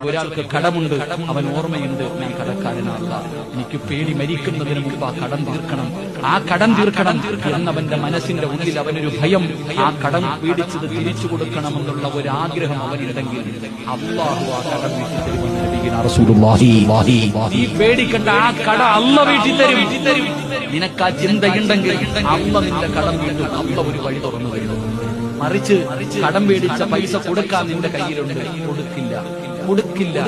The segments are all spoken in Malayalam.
ഒരാൾക്ക് കടമുണ്ട്, അവൻ ഓർമ്മയുണ്ട്, ഞാൻ കടക്കാരനല്ല, എനിക്ക് പേടി മരിക്കുന്നതിന് മുമ്പ് ആ കടം തീർക്കണം, ആ കടം തീർക്കണം എന്നവന്റെ മനസ്സിന്റെ ഉള്ളിൽ അവനൊരു ഭയം, ആ കടം പീഡിച്ചത് തിരിച്ചു കൊടുക്കണമെന്നുള്ള ഒരു ആഗ്രഹം അവനുണ്ടെങ്കിൽ അല്ലാഹു ആ കടം വീട്ടി തരുമെന്ന് നബിയുനാ റസൂലുള്ളാഹി. നീ പേടിക്കണ്ട, ആ കട അല്ലാഹു വീട്ടി തരും. നിനക്ക് ആ ചിന്തയുണ്ടെങ്കിൽ അല്ലാഹു നിന്റെ കടം വീട്ടും, അല്ലാഹു ഒരു വഴി തുറന്നു തരും. മറിച്ച് കടം പേടിച്ച പൈസ കൊടുക്കാൻ നിന്റെ കയ്യിലുണ്ട്, കൊടുക്കില്ല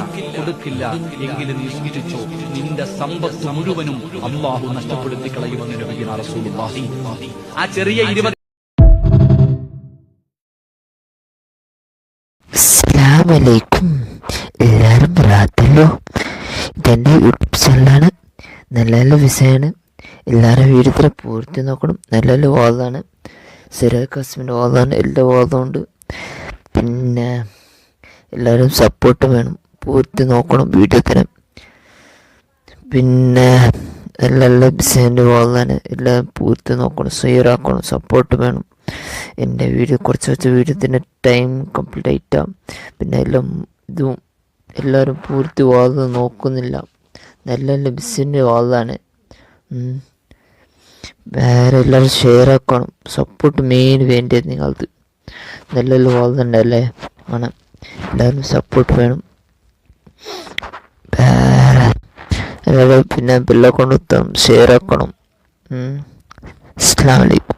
എങ്കിലും നീ സൂക്ഷിച്ചോ, നിന്റെ സമ്പത്ത് മുഴുവനും അല്ലാഹു നഷ്ടപ്പെടുത്തി കളയുമെന്ന് നബിയുനാ റസൂലുള്ളാഹി. ആ ചെറിയ 20 അസ്സലാമലൈക്കും, എല്ലാവരും റാത്തല്ലോ. ഇതെൻ്റെ യൂട്യൂബ് ചാനലാണ്. നല്ല നല്ല വിഷയമാണ്. എല്ലാവരും വീഡിയോ പൂർത്തി നോക്കണം. നല്ല നല്ല വാദമാണ്. സിറാജ് ഖാസിമിൻ്റെ വാദമാണ്. എല്ലാ വാദമുണ്ട്. പിന്നെ എല്ലാവരും സപ്പോർട്ട് വേണം. പൂർത്തി നോക്കണം വീഡിയോ തരാം. പിന്നെ നല്ല നല്ല ബിസിൻ്റെ വാദമാണ്. എല്ലാം പൂർത്തി നോക്കണം, ഷെയറാക്കണം, സപ്പോർട്ട് വേണം. എൻ്റെ വീഡിയോ കുറച്ച് വീഡിയോത്തിൻ്റെ ടൈം കംപ്ലീറ്റ് ആയിട്ടാണ്. പിന്നെ എല്ലാം ഇതും എല്ലാവരും പൂർത്തി വാദം നോക്കുന്നില്ല. നല്ല നല്ല ബിസിൻ്റെ വാദമാണ്. വേറെ എല്ലാവരും ഷെയറാക്കണം, സപ്പോർട്ട് മെയിൻ വേണ്ടത് നിങ്ങൾക്ക്. നല്ല നല്ല വാദമുണ്ടല്ലേ, ആണ്. എല്ലാവരും സപ്പോർട്ട് വേണം. വേറെ പിന്നെ ബെല്ലൊക്കെ ഷെയറാക്കണം. അസ്സലാമു അലൈക്കും.